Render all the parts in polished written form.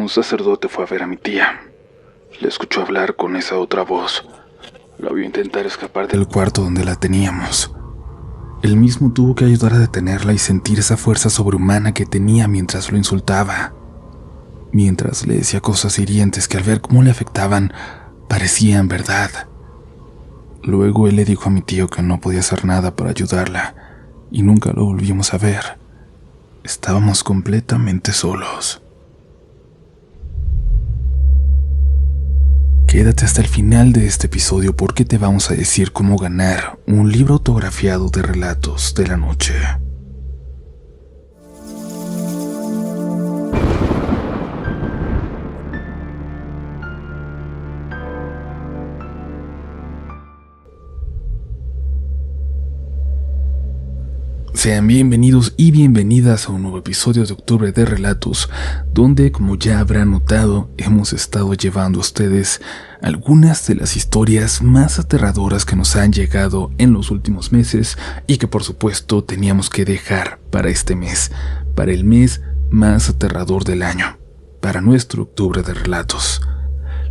Un sacerdote fue a ver a mi tía. Le escuchó hablar con esa otra voz. La vio intentar escapar del cuarto donde la teníamos. Él mismo tuvo que ayudar a detenerla y sentir esa fuerza sobrehumana que tenía mientras lo insultaba. Mientras le decía cosas hirientes que al ver cómo le afectaban, parecían verdad. Luego él le dijo a mi tío que no podía hacer nada para ayudarla y nunca lo volvimos a ver. Estábamos completamente solos. Quédate hasta el final de este episodio porque te vamos a decir cómo ganar un libro autografiado de relatos de la noche. Sean bienvenidos y bienvenidas a un nuevo episodio de Octubre de Relatos, donde, como ya habrán notado, hemos estado llevando a ustedes algunas de las historias más aterradoras que nos han llegado en los últimos meses y que por supuesto teníamos que dejar para este mes, para el mes más aterrador del año, para nuestro Octubre de Relatos.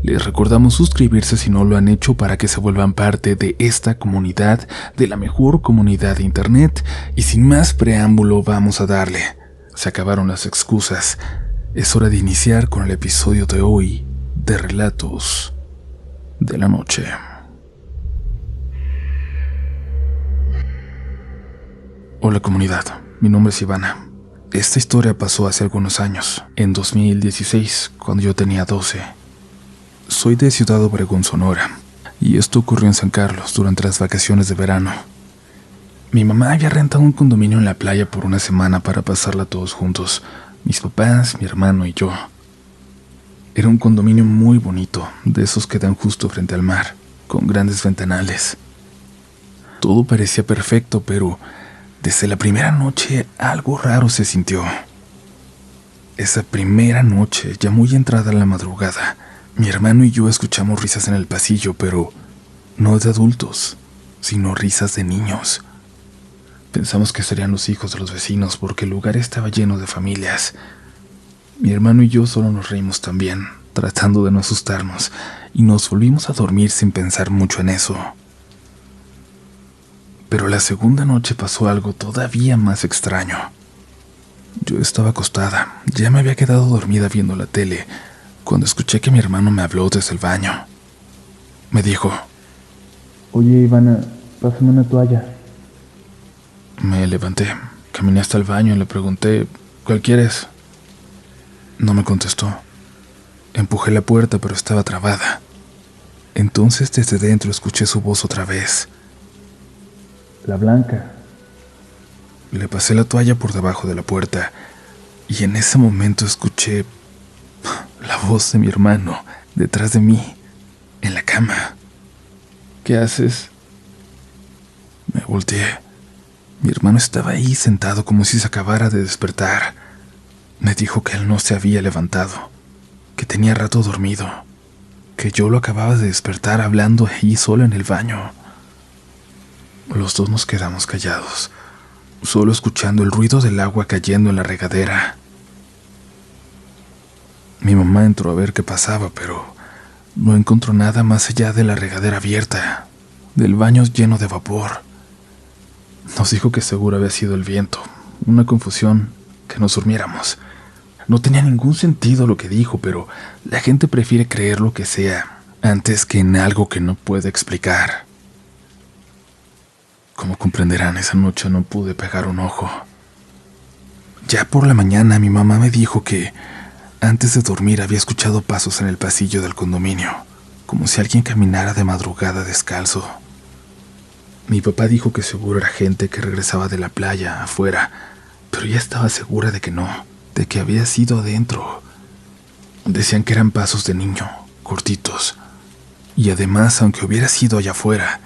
Les recordamos suscribirse si no lo han hecho para que se vuelvan parte de esta comunidad, de la mejor comunidad de internet, y sin más preámbulo vamos a darle. Se acabaron las excusas. Es hora de iniciar con el episodio de hoy de Relatos de la Noche. Hola comunidad, mi nombre es Ivana. Esta historia pasó hace algunos años, en 2016, cuando yo tenía 12. Soy de Ciudad Obregón, Sonora, y esto ocurrió en San Carlos durante las vacaciones de verano. Mi mamá había rentado un condominio en la playa por una semana para pasarla todos juntos, mis papás, mi hermano y yo. Era un condominio muy bonito, de esos que dan justo frente al mar, con grandes ventanales. Todo parecía perfecto, pero desde la primera noche algo raro se sintió. Esa primera noche, ya muy entrada la madrugada, mi hermano y yo escuchamos risas en el pasillo, pero no de adultos, sino risas de niños. Pensamos que serían los hijos de los vecinos porque el lugar estaba lleno de familias. Mi hermano y yo solo nos reímos también, tratando de no asustarnos, y nos volvimos a dormir sin pensar mucho en eso. Pero la segunda noche pasó algo todavía más extraño. Yo estaba acostada, ya me había quedado dormida viendo la tele, cuando escuché que mi hermano me habló desde el baño. Me dijo: Oye, Ivana, pásame una toalla. Me levanté, caminé hasta el baño y le pregunté: ¿cuál quieres? No me contestó. Empujé la puerta, pero estaba trabada. Entonces desde dentro escuché su voz otra vez. La blanca. Le pasé la toalla por debajo de la puerta y en ese momento escuché la voz de mi hermano detrás de mí, en la cama. ¿Qué haces? Me volteé. Mi hermano estaba ahí sentado como si se acabara de despertar. Me dijo que él no se había levantado, que tenía rato dormido, que yo lo acababa de despertar hablando ahí solo en el baño. Los dos nos quedamos callados, solo escuchando el ruido del agua cayendo en la regadera. Mi mamá entró a ver qué pasaba, pero no encontró nada más allá de la regadera abierta, del baño lleno de vapor. Nos dijo que seguro había sido el viento, una confusión, que nos durmiéramos. No tenía ningún sentido lo que dijo, pero la gente prefiere creer lo que sea antes que en algo que no puede explicar. Como comprenderán, esa noche no pude pegar un ojo. Ya por la mañana mi mamá me dijo que antes de dormir había escuchado pasos en el pasillo del condominio, como si alguien caminara de madrugada descalzo. Mi papá dijo que seguro era gente que regresaba de la playa afuera, pero ella estaba segura de que no, de que había sido adentro. Decían que eran pasos de niño, cortitos, y además, aunque hubiera sido allá afuera,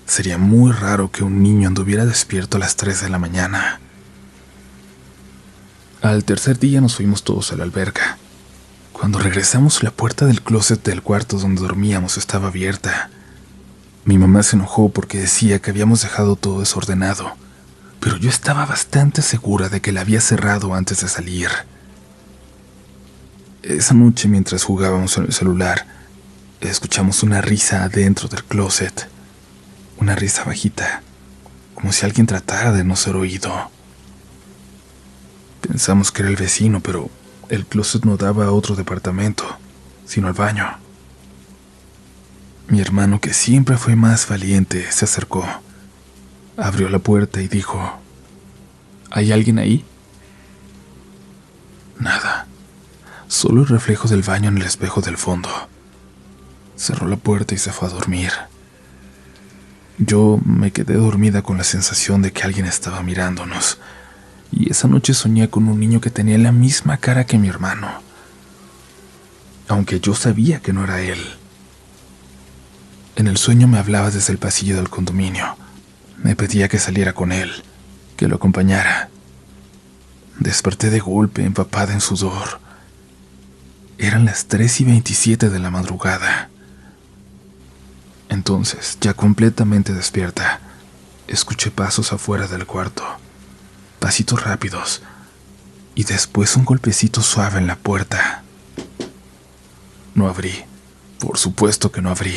sería muy raro que un niño anduviera despierto a las 3 de la mañana. Al tercer día nos fuimos todos a la alberca. Cuando regresamos, la puerta del closet del cuarto donde dormíamos estaba abierta. Mi mamá se enojó porque decía que habíamos dejado todo desordenado, pero yo estaba bastante segura de que la había cerrado antes de salir. Esa noche, mientras jugábamos en el celular, escuchamos una risa adentro del closet. Una risa bajita, como si alguien tratara de no ser oído. Pensamos que era el vecino, pero el closet no daba a otro departamento, sino al baño. Mi hermano, que siempre fue más valiente, se acercó. Abrió la puerta y dijo: ¿hay alguien ahí? Nada, solo el reflejo del baño en el espejo del fondo. Cerró la puerta y se fue a dormir. Yo me quedé dormida con la sensación de que alguien estaba mirándonos, y esa noche soñé con un niño que tenía la misma cara que mi hermano, aunque yo sabía que no era él. En el sueño me hablaba desde el pasillo del condominio. Me pedía que saliera con él, que lo acompañara. Desperté de golpe, empapada en sudor. Eran las 3:27 de la madrugada. Entonces, ya completamente despierta, escuché pasos afuera del cuarto, pasitos rápidos, y después un golpecito suave en la puerta. No abrí, por supuesto que no abrí.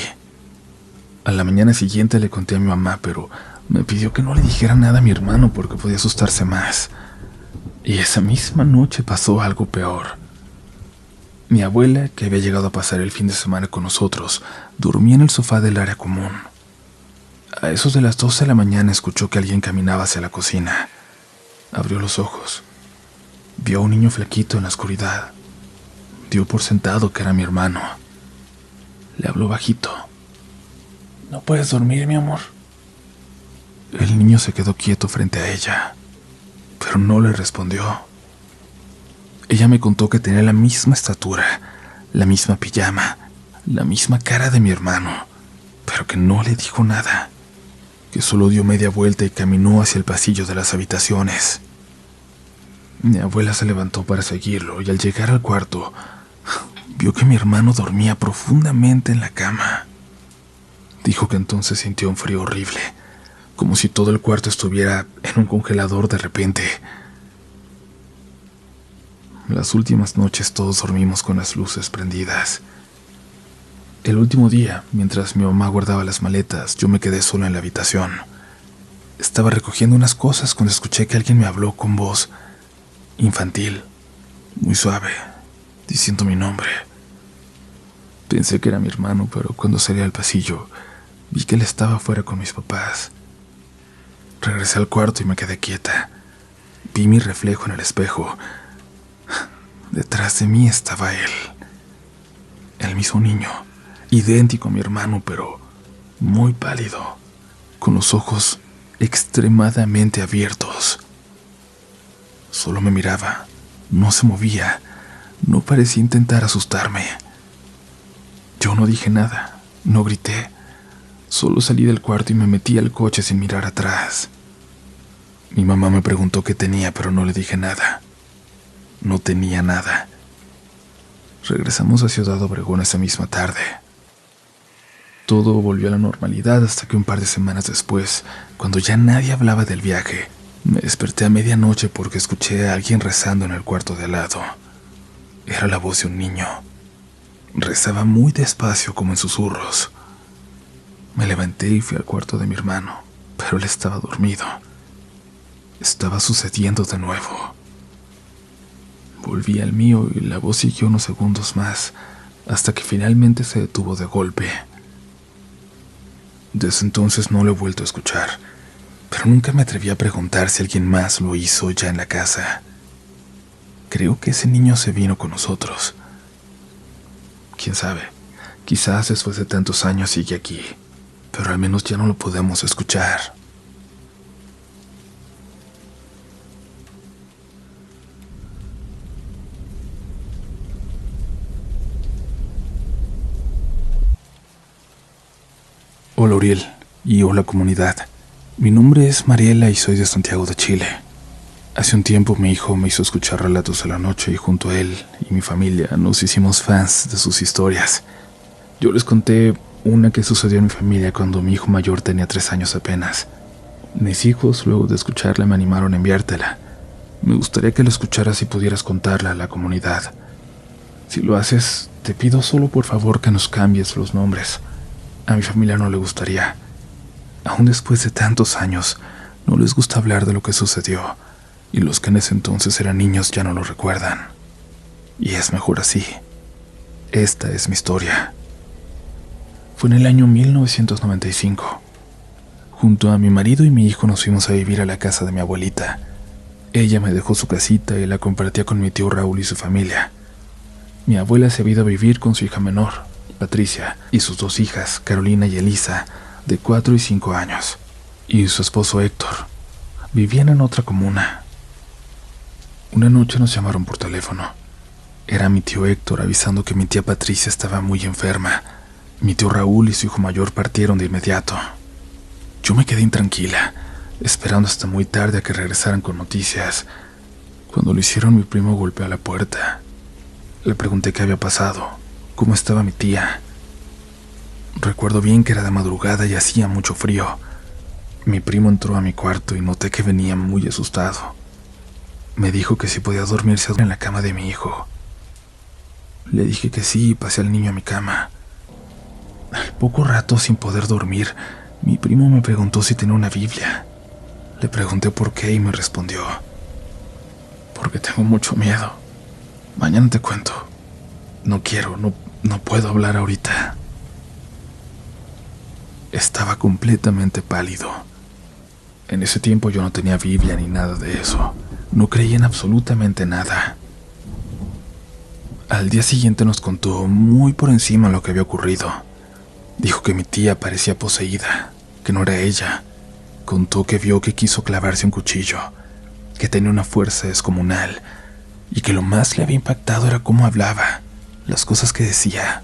A la mañana siguiente le conté a mi mamá, pero me pidió que no le dijera nada a mi hermano porque podía asustarse más. Y esa misma noche pasó algo peor. Mi abuela, que había llegado a pasar el fin de semana con nosotros, dormía en el sofá del área común. A eso de las 12 de la mañana escuchó que alguien caminaba hacia la cocina. Abrió los ojos. Vio a un niño flaquito en la oscuridad. Dio por sentado que era mi hermano. Le habló bajito. ¿No puedes dormir, mi amor? El niño se quedó quieto frente a ella, pero no le respondió. Ella me contó que tenía la misma estatura, la misma pijama, la misma cara de mi hermano, pero que no le dijo nada, que solo dio media vuelta y caminó hacia el pasillo de las habitaciones. Mi abuela se levantó para seguirlo y al llegar al cuarto, vio que mi hermano dormía profundamente en la cama. Dijo que entonces sintió un frío horrible, como si todo el cuarto estuviera en un congelador de repente. Las últimas noches todos dormimos con las luces prendidas. El último día, mientras mi mamá guardaba las maletas, yo me quedé solo en la habitación. Estaba recogiendo unas cosas cuando escuché que alguien me habló con voz infantil, muy suave, diciendo mi nombre. Pensé que era mi hermano, pero cuando salí al pasillo, vi que él estaba afuera con mis papás. Regresé al cuarto y me quedé quieta. Vi mi reflejo en el espejo. Detrás de mí estaba él. El mismo niño, idéntico a mi hermano, pero muy pálido, con los ojos extremadamente abiertos. Solo me miraba, no se movía, no parecía intentar asustarme. Yo no dije nada, no grité. Solo salí del cuarto y me metí al coche sin mirar atrás. Mi mamá me preguntó qué tenía, pero no le dije nada. No tenía nada. Regresamos a Ciudad Obregón esa misma tarde. Todo volvió a la normalidad hasta que un par de semanas después, cuando ya nadie hablaba del viaje, me desperté a medianoche porque escuché a alguien rezando en el cuarto de al lado. Era la voz de un niño. Rezaba muy despacio, como en susurros. Me levanté y fui al cuarto de mi hermano, pero él estaba dormido. Estaba sucediendo de nuevo. Volví al mío y la voz siguió unos segundos más, hasta que finalmente se detuvo de golpe. Desde entonces no lo he vuelto a escuchar, pero nunca me atreví a preguntar si alguien más lo hizo ya en la casa. Creo que ese niño se vino con nosotros. Quién sabe, quizás después de tantos años sigue aquí, pero al menos ya no lo podemos escuchar. Hola Uriel, y hola comunidad. Mi nombre es Mariela y soy de Santiago de Chile. Hace un tiempo mi hijo me hizo escuchar relatos a la noche y junto a él y mi familia nos hicimos fans de sus historias. Yo les conté una que sucedió en mi familia cuando mi hijo mayor tenía 3 años apenas. Mis hijos, luego de escucharla, me animaron a enviártela. Me gustaría que la escucharas y pudieras contarla a la comunidad. Si lo haces, te pido solo por favor que nos cambies los nombres. A mi familia no le gustaría. Aún después de tantos años, no les gusta hablar de lo que sucedió, y los que en ese entonces eran niños ya no lo recuerdan. Y es mejor así. Esta es mi historia. Fue en el año 1995. Junto a mi marido y mi hijo nos fuimos a vivir a la casa de mi abuelita. Ella me dejó su casita y la compartía con mi tío Raúl y su familia. Mi abuela se había ido a vivir con su hija menor, Patricia, y sus dos hijas, Carolina y Elisa, de 4 y 5 años, y su esposo Héctor. Vivían en otra comuna. Una noche nos llamaron por teléfono. Era mi tío Héctor avisando que mi tía Patricia estaba muy enferma. Mi tío Raúl y su hijo mayor partieron de inmediato. Yo me quedé intranquila, esperando hasta muy tarde a que regresaran con noticias. Cuando lo hicieron, mi primo golpeó a la puerta. Le pregunté qué había pasado, cómo estaba mi tía. Recuerdo bien que era de madrugada y hacía mucho frío. Mi primo entró a mi cuarto y noté que venía muy asustado. Me dijo que si podía dormirse en la cama de mi hijo. Le dije que sí y pasé al niño a mi cama. Al poco rato, sin poder dormir, mi primo me preguntó si tenía una Biblia. Le pregunté por qué y me respondió: porque tengo mucho miedo. Mañana te cuento. No quiero, no puedo hablar ahorita. Estaba completamente pálido. En ese tiempo yo no tenía Biblia ni nada de eso. No creía en absolutamente nada. Al día siguiente nos contó muy por encima lo que había ocurrido. Dijo que mi tía parecía poseída, que no era ella. Contó que vio que quiso clavarse un cuchillo, que tenía una fuerza descomunal y que lo más le había impactado era cómo hablaba, las cosas que decía,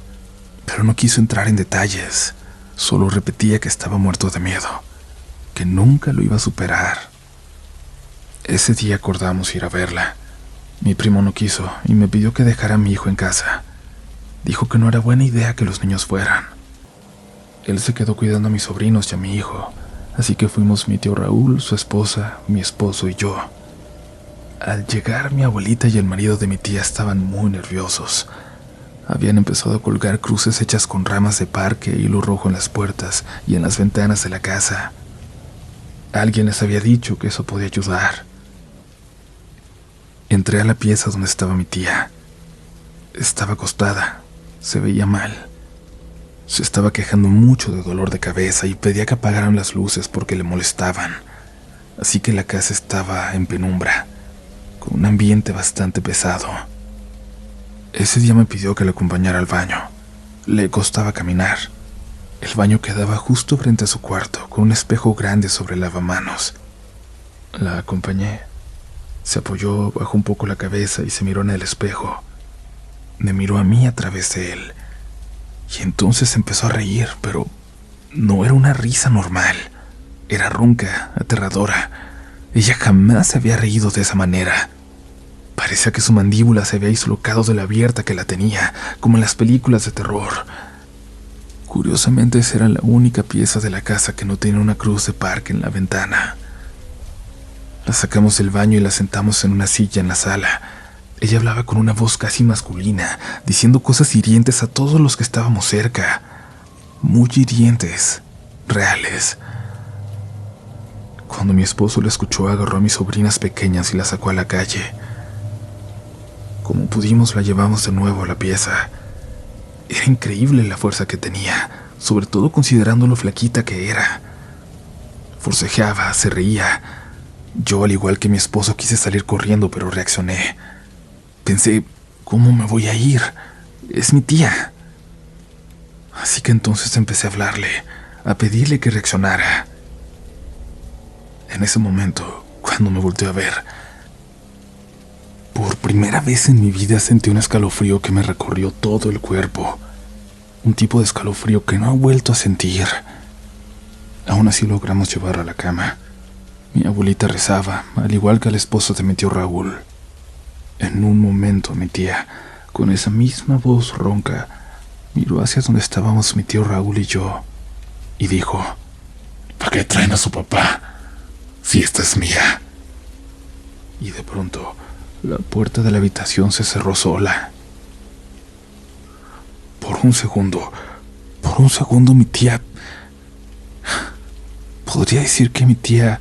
pero no quiso entrar en detalles. Solo repetía que estaba muerto de miedo, que nunca lo iba a superar. Ese día acordamos ir a verla. Mi primo no quiso y me pidió que dejara a mi hijo en casa. Dijo que no era buena idea que los niños fueran. Él se quedó cuidando a mis sobrinos y a mi hijo, así que fuimos mi tío Raúl, su esposa, mi esposo y yo. Al llegar, mi abuelita y el marido de mi tía estaban muy nerviosos. Habían empezado a colgar cruces hechas con ramas de parque e hilo rojo en las puertas y en las ventanas de la casa. Alguien les había dicho que eso podía ayudar. Entré a la pieza donde estaba mi tía. Estaba acostada, se veía mal. Se estaba quejando mucho de dolor de cabeza y pedía que apagaran las luces porque le molestaban. Así que la casa estaba en penumbra, con un ambiente bastante pesado. Ese día me pidió que le acompañara al baño. Le costaba caminar. El baño quedaba justo frente a su cuarto, con un espejo grande sobre el lavamanos. La acompañé. Se apoyó, bajó un poco la cabeza y se miró en el espejo. Me miró a mí a través de él. Y entonces empezó a reír, pero no era una risa normal. Era ronca, aterradora. Ella jamás se había reído de esa manera. Parecía que su mandíbula se había dislocado de lo abierta que la tenía, como en las películas de terror. Curiosamente, esa era la única pieza de la casa que no tenía una cruz de parque en la ventana. La sacamos del baño y la sentamos en una silla en la sala. Ella hablaba con una voz casi masculina, diciendo cosas hirientes a todos los que estábamos cerca. Muy hirientes, reales. Cuando mi esposo la escuchó, agarró a mis sobrinas pequeñas y las sacó a la calle. Como pudimos, la llevamos de nuevo a la pieza. Era increíble la fuerza que tenía, sobre todo considerando lo flaquita que era. Forcejeaba, se reía. Yo, al igual que mi esposo, quise salir corriendo, pero reaccioné. Pensé, ¿cómo me voy a ir? Es mi tía. Así que entonces empecé a hablarle, a pedirle que reaccionara. En ese momento, cuando me volteó a ver, por primera vez en mi vida sentí un escalofrío que me recorrió todo el cuerpo. Un tipo de escalofrío que no he vuelto a sentir. Aún así logramos llevarla a la cama. Mi abuelita rezaba, al igual que el esposo de mi tío Raúl. En un momento mi tía, con esa misma voz ronca, miró hacia donde estábamos mi tío Raúl y yo, y dijo: ¿Para qué traen a su papá? Si esta es mía. Y de pronto, la puerta de la habitación se cerró sola. un segundo, mi tía... Podría decir que mi tía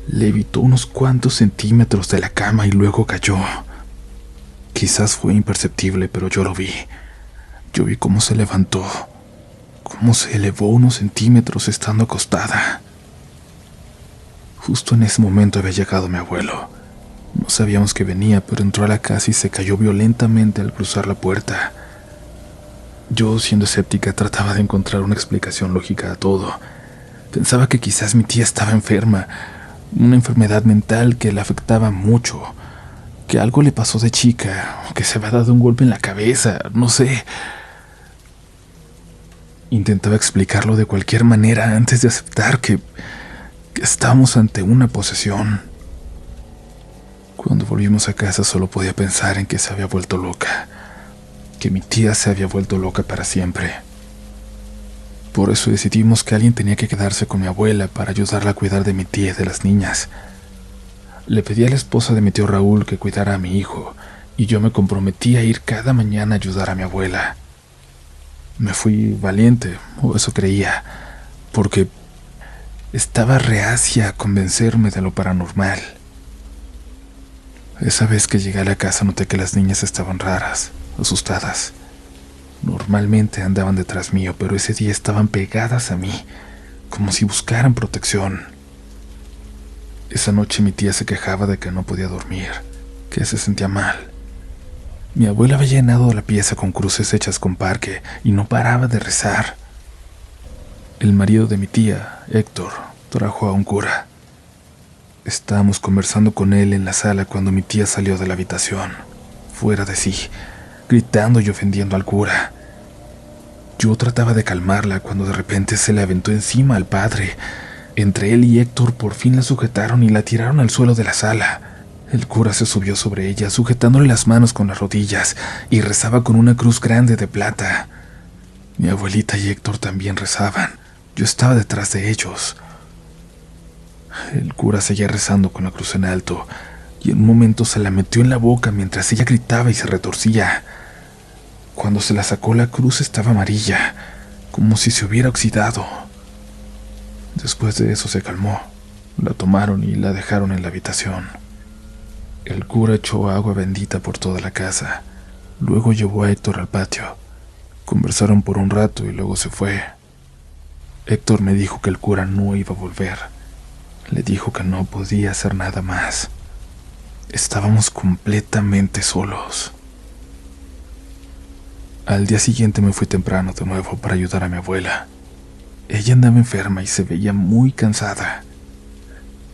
levitó unos cuantos centímetros de la cama y luego cayó. Quizás fue imperceptible, pero yo lo vi. Yo vi cómo se levantó, cómo se elevó unos centímetros estando acostada. Justo en ese momento había llegado mi abuelo. No sabíamos que venía, pero entró a la casa y se cayó violentamente al cruzar la puerta. Yo, siendo escéptica, trataba de encontrar una explicación lógica a todo. Pensaba que quizás mi tía estaba enferma, una enfermedad mental que la afectaba mucho, que algo le pasó de chica, o que se había dado un golpe en la cabeza, no sé. Intentaba explicarlo de cualquier manera antes de aceptar que estábamos ante una posesión. Cuando volvimos a casa solo podía pensar en que se había vuelto loca, que mi tía se había vuelto loca para siempre. Por eso decidimos que alguien tenía que quedarse con mi abuela para ayudarla a cuidar de mi tía y de las niñas. Le pedí a la esposa de mi tío Raúl que cuidara a mi hijo, y yo me comprometí a ir cada mañana a ayudar a mi abuela. Me fui valiente, o eso creía, porque estaba reacia a convencerme de lo paranormal. Esa vez que llegué a la casa noté que las niñas estaban raras, asustadas. Normalmente andaban detrás mío, pero ese día estaban pegadas a mí, como si buscaran protección. Esa noche mi tía se quejaba de que no podía dormir, que se sentía mal. Mi abuela había llenado la pieza con cruces hechas con parque y no paraba de rezar. El marido de mi tía, Héctor, trajo a un cura. Estábamos conversando con él en la sala cuando mi tía salió de la habitación, fuera de sí, gritando y ofendiendo al cura. Yo trataba de calmarla cuando de repente se le aventó encima al padre. Entre él y Héctor por fin la sujetaron y la tiraron al suelo de la sala. El cura se subió sobre ella, sujetándole las manos con las rodillas, y rezaba con una cruz grande de plata. Mi abuelita y Héctor también rezaban. Yo estaba detrás de ellos. El cura seguía rezando con la cruz en alto, y en un momento se la metió en la boca mientras ella gritaba y se retorcía. Cuando se la sacó, la cruz estaba amarilla, como si se hubiera oxidado. Después de eso se calmó. La tomaron y la dejaron en la habitación. El cura echó agua bendita por toda la casa. Luego llevó a Héctor al patio. Conversaron por un rato y luego se fue. Héctor me dijo que el cura no iba a volver. Le dijo que no podía hacer nada más. Estábamos completamente solos. Al día siguiente me fui temprano de nuevo para ayudar a mi abuela. Ella andaba enferma y se veía muy cansada.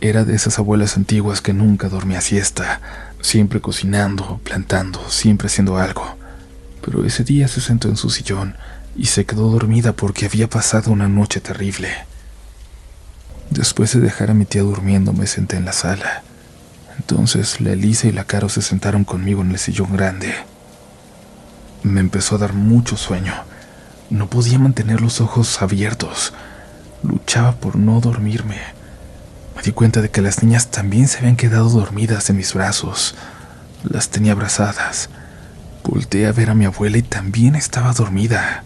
Era de esas abuelas antiguas que nunca dormía siesta, siempre cocinando, plantando, siempre haciendo algo. Pero ese día se sentó en su sillón y se quedó dormida porque había pasado una noche terrible. Después de dejar a mi tía durmiendo, me senté en la sala. Entonces la Elisa y la Caro se sentaron conmigo en el sillón grande. Me empezó a dar mucho sueño. No podía mantener los ojos abiertos. Luchaba por no dormirme. Me di cuenta de que las niñas también se habían quedado dormidas en mis brazos. Las tenía abrazadas. Volteé a ver a mi abuela y también estaba dormida.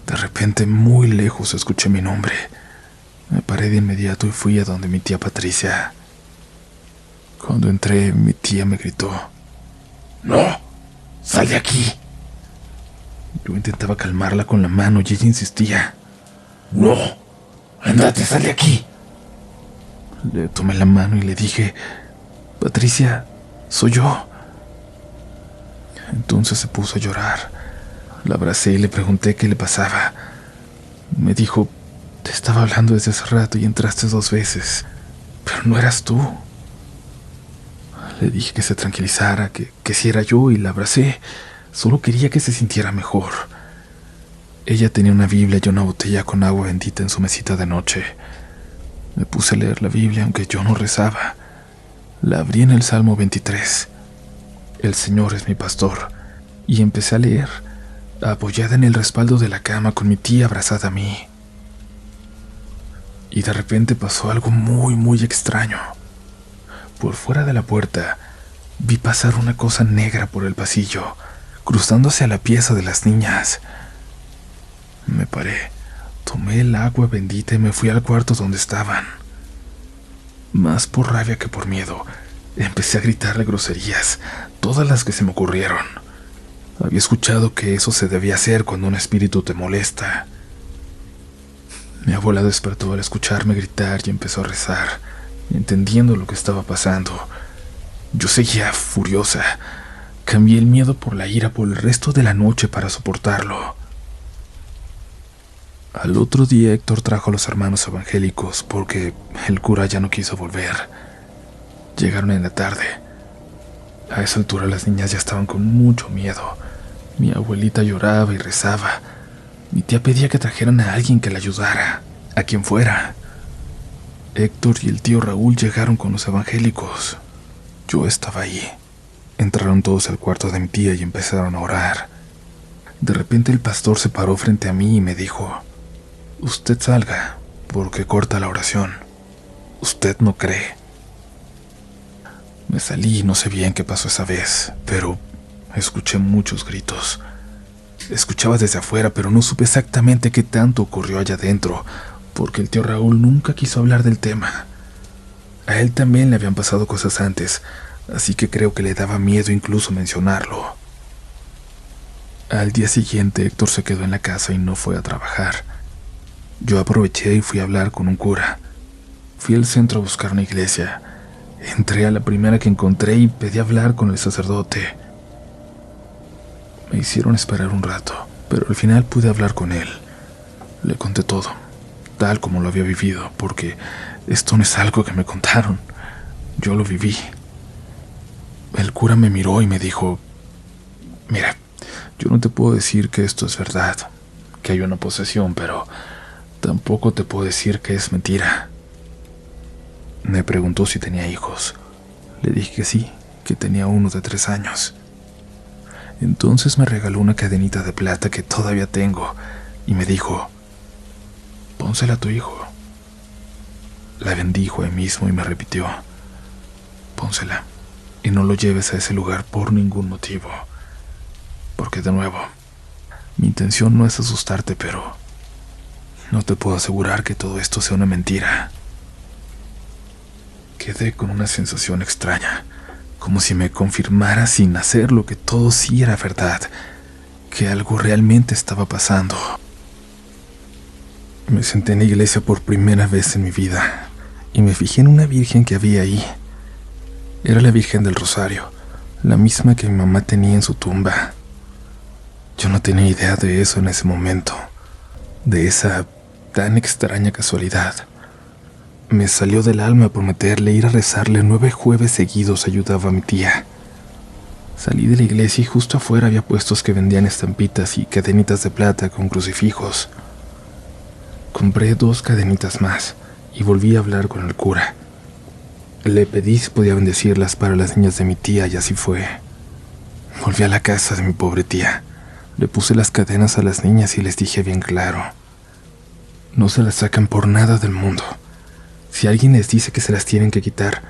De repente, muy lejos, escuché mi nombre. Me paré de inmediato y fui a donde mi tía Patricia. Cuando entré, mi tía me gritó: ¡No! ¡Sal de aquí! Yo intentaba calmarla con la mano y ella insistía: ¡No! ¡Ándate, sal de aquí! Le tomé la mano y le dije: Patricia, soy yo. Entonces se puso a llorar. La abracé y le pregunté qué le pasaba. Me dijo: te estaba hablando desde hace rato y entraste 2 veces, pero no eras tú. Le dije que se tranquilizara, que si era yo, y la abracé. Solo quería que se sintiera mejor. Ella tenía una Biblia y una botella con agua bendita en su mesita de noche. Me puse a leer la Biblia aunque yo no rezaba. La abrí en el Salmo 23. El Señor es mi pastor. Y empecé a leer, apoyada en el respaldo de la cama con mi tía abrazada a mí. Y de repente pasó algo muy, muy extraño. Por fuera de la puerta, vi pasar una cosa negra por el pasillo, cruzando hacia la pieza de las niñas. Me paré, tomé el agua bendita y me fui al cuarto donde estaban. Más por rabia que por miedo, empecé a gritarle groserías, todas las que se me ocurrieron. Había escuchado que eso se debía hacer cuando un espíritu te molesta. Mi abuela despertó al escucharme gritar y empezó a rezar, entendiendo lo que estaba pasando. Yo seguía furiosa. Cambié el miedo por la ira por el resto de la noche para soportarlo. Al otro día Héctor trajo a los hermanos evangélicos porque el cura ya no quiso volver. Llegaron en la tarde. A esa altura las niñas ya estaban con mucho miedo. Mi abuelita lloraba y rezaba. Mi tía pedía que trajeran a alguien que la ayudara, a quien fuera. Héctor y el tío Raúl llegaron con los evangélicos. Yo estaba ahí. Entraron todos al cuarto de mi tía y empezaron a orar. De repente el pastor se paró frente a mí y me dijo: «Usted salga, porque corta la oración. Usted no cree». Me salí y no sé bien qué pasó esa vez, pero escuché muchos gritos. Escuchaba desde afuera, pero no supe exactamente qué tanto ocurrió allá adentro, porque el tío Raúl nunca quiso hablar del tema. A él también le habían pasado cosas antes, así que creo que le daba miedo incluso mencionarlo. Al día siguiente Héctor se quedó en la casa y no fue a trabajar. Yo aproveché y fui a hablar con un cura. Fui al centro a buscar una iglesia. Entré a la primera que encontré y pedí hablar con el sacerdote. Me hicieron esperar un rato, pero al final pude hablar con él. Le conté todo, tal como lo había vivido, porque esto no es algo que me contaron. Yo lo viví. El cura me miró y me dijo: «Mira, yo no te puedo decir que esto es verdad, que hay una posesión, pero tampoco te puedo decir que es mentira». Me preguntó si tenía hijos. Le dije que sí, que tenía uno de 3 años. Entonces me regaló una cadenita de plata que todavía tengo y me dijo: «Pónsela a tu hijo». La bendijo ahí mismo y me repitió: «Pónsela y no lo lleves a ese lugar por ningún motivo, porque de nuevo, mi intención no es asustarte, pero no te puedo asegurar que todo esto sea una mentira». Quedé con una sensación extraña, como si me confirmara sin hacerlo que todo sí era verdad, que algo realmente estaba pasando. Me senté en la iglesia por primera vez en mi vida y me fijé en una virgen que había ahí. Era la Virgen del Rosario, la misma que mi mamá tenía en su tumba. Yo no tenía idea de eso en ese momento, de esa tan extraña casualidad. Me salió del alma prometerle ir a rezarle 9 jueves seguidos. Ayudaba a mi tía. Salí de la iglesia y justo afuera había puestos que vendían estampitas y cadenitas de plata con crucifijos. Compré 2 cadenitas más y volví a hablar con el cura. Le pedí si podía bendecirlas para las niñas de mi tía y así fue. Volví a la casa de mi pobre tía. Le puse las cadenas a las niñas y les dije bien claro: no se las sacan por nada del mundo. Si alguien les dice que se las tienen que quitar,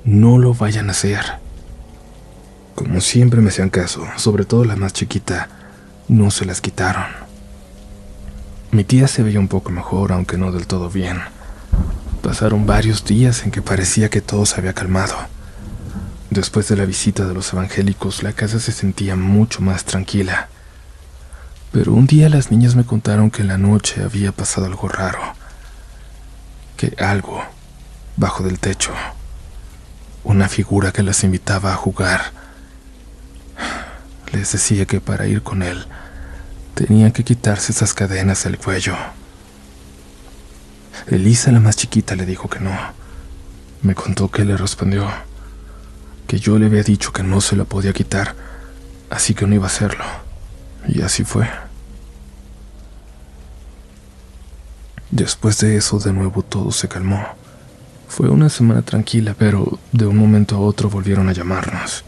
no lo vayan a hacer. Como siempre me hacían caso, sobre todo la más chiquita, no se las quitaron. Mi tía se veía un poco mejor, aunque no del todo bien. Pasaron varios días en que parecía que todo se había calmado. Después de la visita de los evangélicos, la casa se sentía mucho más tranquila. Pero un día las niñas me contaron que en la noche había pasado algo raro. Que algo, bajo del techo, una figura que las invitaba a jugar, les decía que para ir con él tenían que quitarse esas cadenas del cuello. Elisa, la más chiquita, le dijo que no. Me contó que le respondió que yo le había dicho que no se la podía quitar, así que no iba a hacerlo. Y así fue. Después de eso, de nuevo todo se calmó. Fue una semana tranquila, pero de un momento a otro volvieron a llamarnos.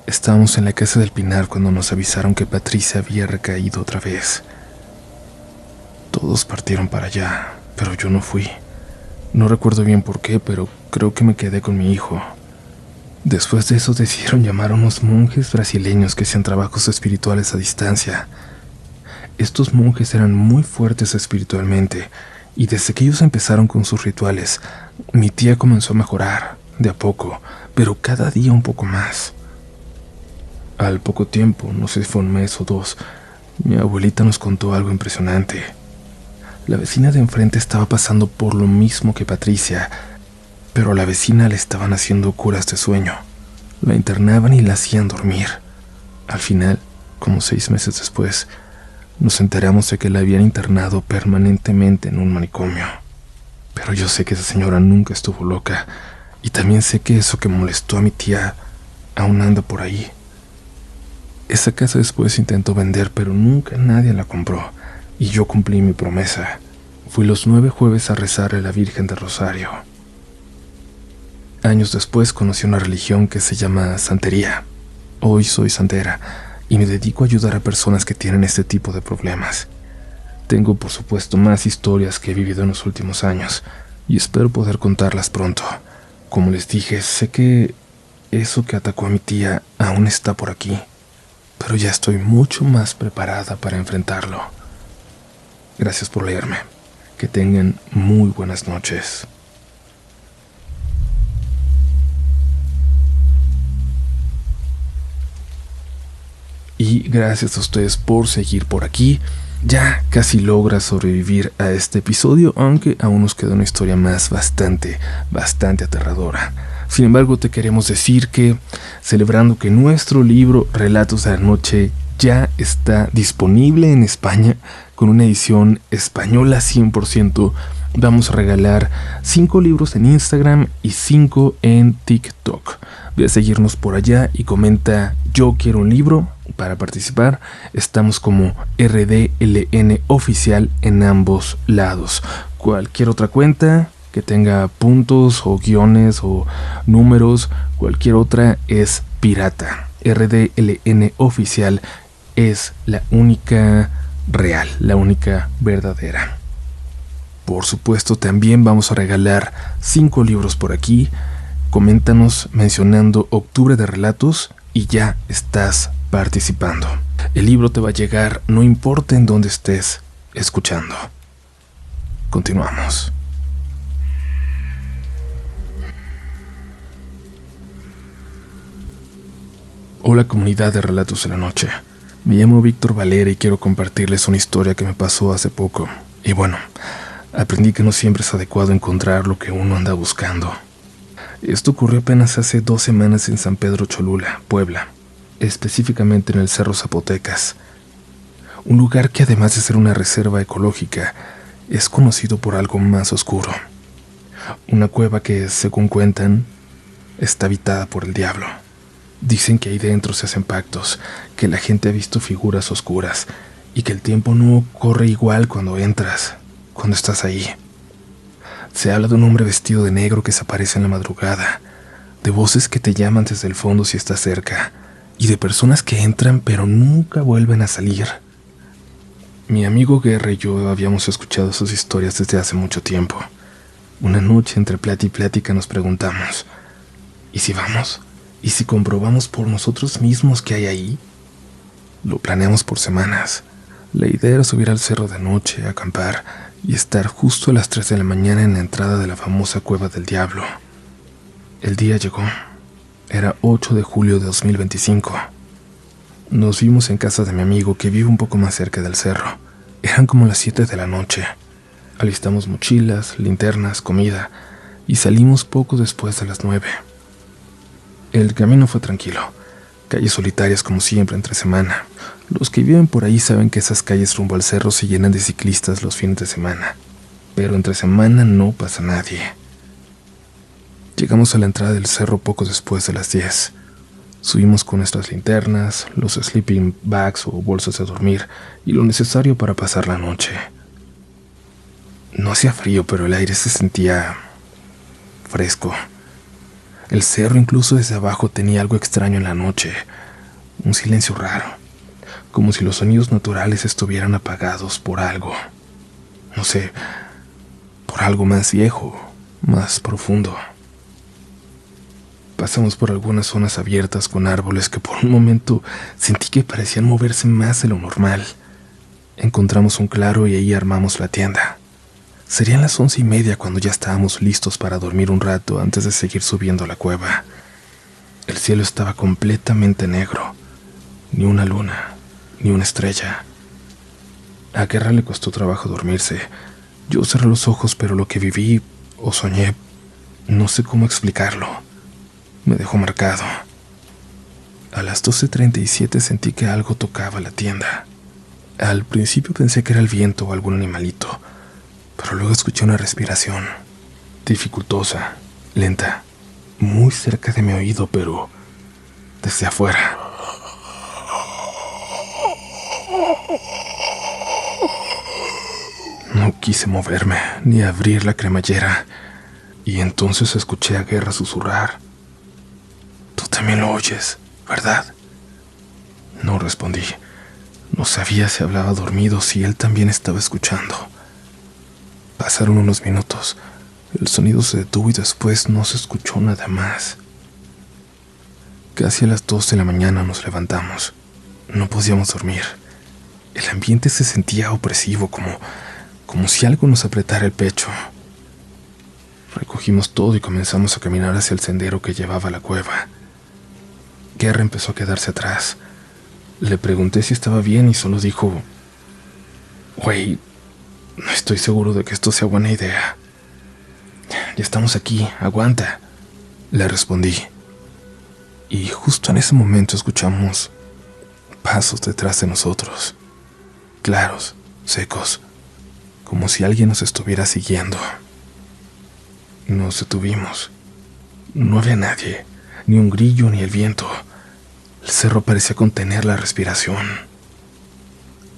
Estábamos en la casa del Pinar cuando nos avisaron que Patricia había recaído otra vez. Todos partieron para allá, pero yo no fui. No recuerdo bien por qué, pero creo que me quedé con mi hijo. Después de eso decidieron llamar a unos monjes brasileños que hacían trabajos espirituales a distancia. Estos monjes eran muy fuertes espiritualmente, y desde que ellos empezaron con sus rituales, mi tía comenzó a mejorar, de a poco, pero cada día un poco más. Al poco tiempo, no sé si fue un mes o dos, mi abuelita nos contó algo impresionante. La vecina de enfrente estaba pasando por lo mismo que Patricia, pero a la vecina le estaban haciendo curas de sueño. La internaban y la hacían dormir. Al final, como 6 meses después, nos enteramos de que la habían internado permanentemente en un manicomio. Pero yo sé que esa señora nunca estuvo loca, y también sé que eso que molestó a mi tía aún anda por ahí. Esa casa después se intentó vender, pero nunca nadie la compró, y yo cumplí mi promesa. Fui los 9 jueves a rezarle a la Virgen de Rosario. Años después conocí una religión que se llama santería. Hoy soy santera y me dedico a ayudar a personas que tienen este tipo de problemas. Tengo, por supuesto, más historias que he vivido en los últimos años y espero poder contarlas pronto. Como les dije, sé que eso que atacó a mi tía aún está por aquí, pero ya estoy mucho más preparada para enfrentarlo. Gracias por leerme. Que tengan muy buenas noches. Y gracias a ustedes por seguir por aquí. Ya casi logra sobrevivir a este episodio, aunque aún nos queda una historia más bastante aterradora. Sin embargo, te queremos decir que, celebrando que nuestro libro Relatos de la Noche ya está disponible en España, con una edición española 100%, vamos a regalar 5 libros en Instagram y 5 en TikTok. Ve a seguirnos por allá y comenta "Yo quiero un libro" para participar. Estamos como RDLN Oficial en ambos lados. Cualquier otra cuenta que tenga puntos o guiones o números, cualquier otra es pirata. RDLN Oficial es la única real, la única verdadera. Por supuesto, también vamos a regalar 5 libros por aquí. Coméntanos mencionando Octubre de Relatos y ya estás participando. El libro te va a llegar no importa en dónde estés escuchando. Continuamos. Hola, comunidad de Relatos de la Noche. Me llamo Víctor Valera y quiero compartirles una historia que me pasó hace poco. Y bueno, aprendí que no siempre es adecuado encontrar lo que uno anda buscando. Esto ocurrió apenas hace 2 semanas en San Pedro Cholula, Puebla, específicamente en el Cerro Zapotecas, un lugar que además de ser una reserva ecológica, es conocido por algo más oscuro, una cueva que, según cuentan, está habitada por el diablo. Dicen que ahí dentro se hacen pactos, que la gente ha visto figuras oscuras y que el tiempo no corre igual cuando entras, cuando estás ahí. Se habla de un hombre vestido de negro que se aparece en la madrugada, de voces que te llaman desde el fondo si estás cerca, y de personas que entran pero nunca vuelven a salir. Mi amigo Guerra y yo habíamos escuchado sus historias desde hace mucho tiempo. Una noche entre plática y plática nos preguntamos, ¿y si vamos? ¿Y si comprobamos por nosotros mismos qué hay ahí? Lo planeamos por semanas. La idea era subir al cerro de noche, acampar y estar justo a las 3 de la mañana en la entrada de la famosa Cueva del Diablo. El día llegó. Era 8 de julio de 2025. Nos vimos en casa de mi amigo que vive un poco más cerca del cerro. Eran como las 7 de la noche. Alistamos mochilas, linternas, comida y salimos poco después de las 9. El camino fue tranquilo. Calles solitarias como siempre entre semana. Los que viven por ahí saben que esas calles rumbo al cerro se llenan de ciclistas los fines de semana, pero entre semana no pasa nadie. Llegamos a la entrada del cerro poco después de las 10. Subimos con nuestras linternas, los sleeping bags o bolsas de dormir y lo necesario para pasar la noche. No hacía frío, pero el aire se sentía fresco. El cerro incluso desde abajo tenía algo extraño en la noche, un silencio raro, como si los sonidos naturales estuvieran apagados por algo, no sé, por algo más viejo, más profundo. Pasamos por algunas zonas abiertas con árboles que por un momento sentí que parecían moverse más de lo normal. Encontramos un claro y ahí armamos la tienda. Serían las 11:30 cuando ya estábamos listos para dormir un rato antes de seguir subiendo a la cueva. El cielo estaba completamente negro. Ni una luna, ni una estrella. A Guerra le costó trabajo dormirse. Yo cerré los ojos, pero lo que viví o soñé, no sé cómo explicarlo. Me dejó marcado. A las 12:37 sentí que algo tocaba la tienda. Al principio pensé que era el viento o algún animalito, pero luego escuché una respiración, dificultosa, lenta, muy cerca de mi oído, pero desde afuera. No quise moverme ni abrir la cremallera, y entonces escuché a Guerra susurrar. «Tú también lo oyes, ¿verdad?» No respondí. No sabía si hablaba dormido o si él también estaba escuchando. Pasaron unos minutos. El sonido se detuvo y después no se escuchó nada más. Casi a las 2 de la mañana nos levantamos. No podíamos dormir. El ambiente se sentía opresivo, como si algo nos apretara el pecho. Recogimos todo y comenzamos a caminar hacia el sendero que llevaba a la cueva. Guerra empezó a quedarse atrás. Le pregunté si estaba bien y solo dijo: «Güey, no estoy seguro de que esto sea buena idea». «Ya estamos aquí, aguanta», le respondí. Y justo en ese momento escuchamos pasos detrás de nosotros, claros, secos, como si alguien nos estuviera siguiendo. Nos detuvimos. No había nadie, ni un grillo ni el viento. El cerro parecía contener la respiración.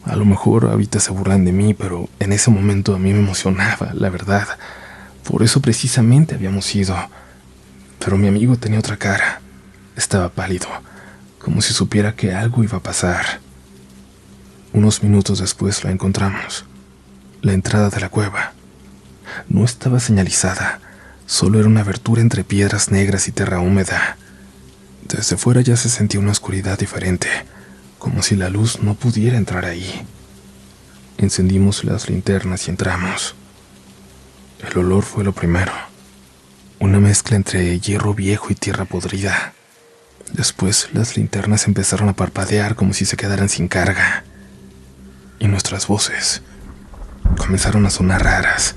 A lo mejor ahorita se burlan de mí, pero en ese momento a mí me emocionaba, la verdad. Por eso precisamente habíamos ido. Pero mi amigo tenía otra cara. Estaba pálido, como si supiera que algo iba a pasar. Unos minutos después la encontramos. La entrada de la cueva. No estaba señalizada, solo era una abertura entre piedras negras y tierra húmeda. Desde fuera ya se sentía una oscuridad diferente, como si la luz no pudiera entrar ahí. Encendimos las linternas y entramos. El olor fue lo primero, una mezcla entre hierro viejo y tierra podrida. Después las linternas empezaron a parpadear como si se quedaran sin carga. Y nuestras voces comenzaron a sonar raras.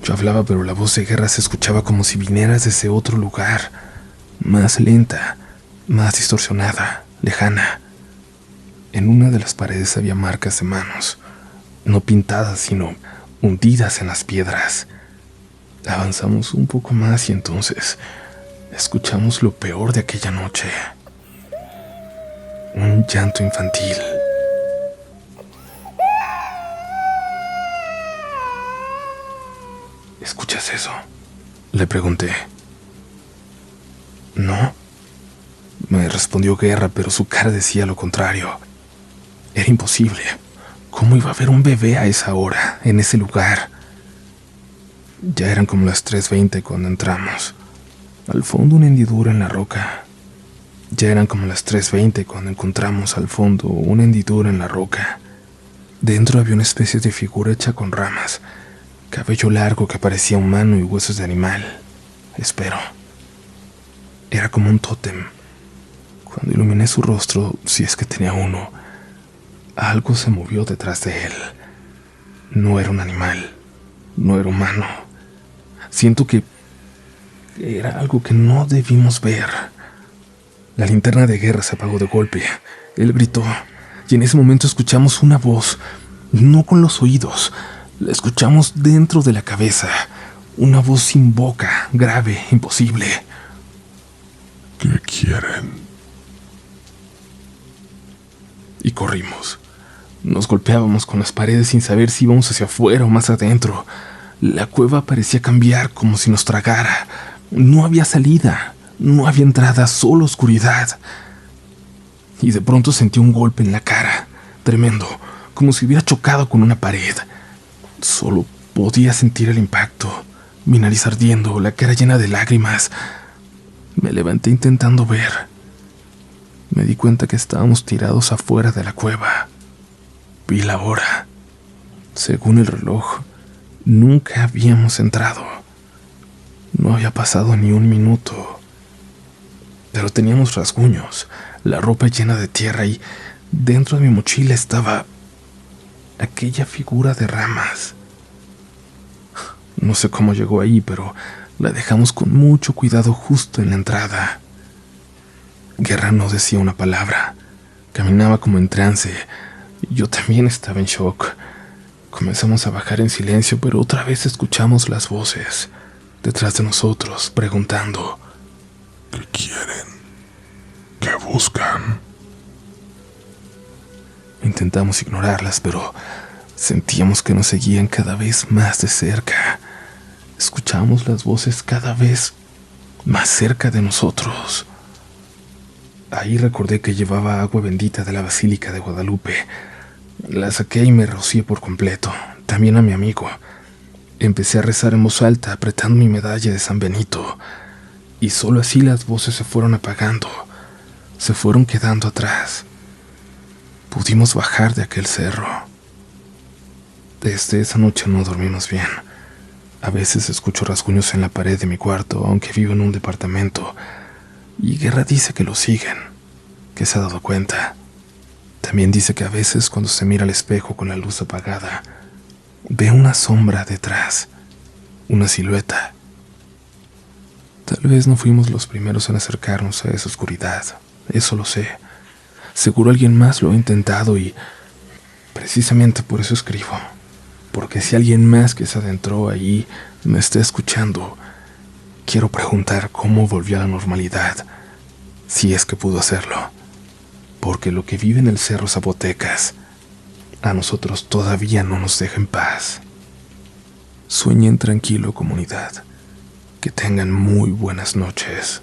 Yo hablaba, pero la voz de Guerra se escuchaba como si viniera desde otro lugar, más lenta, más distorsionada, lejana. En una de las paredes había marcas de manos, no pintadas, sino hundidas en las piedras. Avanzamos un poco más y entonces escuchamos lo peor de aquella noche. Un llanto infantil. ¿Escuchas eso?, le pregunté. «No», me respondió Guerra, pero su cara decía lo contrario. Era imposible. ¿Cómo iba a haber un bebé a esa hora, en ese lugar? Ya eran como las 3:20 cuando entramos. Al fondo una hendidura en la roca. Ya eran como las 3:20 cuando encontramos al fondo una hendidura en la roca. Dentro había una especie de figura hecha con ramas, cabello largo que parecía humano y huesos de animal. Espero. Era como un tótem. Cuando iluminé su rostro, si es que tenía uno, algo se movió detrás de él. No era un animal, no era humano. Siento que era algo que no debimos ver. La linterna de Guerra se apagó de golpe. Él gritó, y en ese momento escuchamos una voz, no con los oídos, la escuchamos dentro de la cabeza. Una voz sin boca, grave, imposible. ¿Qué quieren? Y corrimos. Nos golpeábamos con las paredes sin saber si íbamos hacia afuera o más adentro. La cueva parecía cambiar, como si nos tragara. No había salida, no había entrada, solo oscuridad. Y de pronto sentí un golpe en la cara, tremendo, como si hubiera chocado con una pared. Solo podía sentir el impacto, mi nariz ardiendo, la cara llena de lágrimas. Me levanté intentando ver. Me di cuenta que estábamos tirados afuera de la cueva. Vi la hora. Según el reloj, nunca habíamos entrado. No había pasado ni un minuto. Pero teníamos rasguños, la ropa llena de tierra y dentro de mi mochila estaba aquella figura de ramas. No sé cómo llegó ahí, pero la dejamos con mucho cuidado justo en la entrada. Guerra no decía una palabra. Caminaba como en trance. Yo también estaba en shock. Comenzamos a bajar en silencio, pero otra vez escuchamos las voces detrás de nosotros, preguntando: ¿Qué quieren? ¿Qué buscan? Intentamos ignorarlas, pero sentíamos que nos seguían cada vez más de cerca. Escuchábamos las voces cada vez más cerca de nosotros. Ahí recordé que llevaba agua bendita de la Basílica de Guadalupe. La saqué y me rocié por completo, también a mi amigo. Empecé a rezar en voz alta, apretando mi medalla de San Benito, y solo así las voces se fueron apagando, se fueron quedando atrás. Pudimos bajar de aquel cerro. Desde esa noche no dormimos bien. A veces escucho rasguños en la pared de mi cuarto, aunque vivo en un departamento, y Guerra dice que lo siguen, que se ha dado cuenta. También dice que a veces cuando se mira al espejo con la luz apagada, ve una sombra detrás, una silueta. Tal vez no fuimos los primeros en acercarnos a esa oscuridad, eso lo sé. Seguro alguien más lo ha intentado y precisamente por eso escribo. Porque si alguien más que se adentró ahí me está escuchando, quiero preguntar cómo volvió a la normalidad, si es que pudo hacerlo. Porque lo que vive en el Cerro Zapotecas, a nosotros todavía no nos deja en paz. Sueñen tranquilo, comunidad. Que tengan muy buenas noches.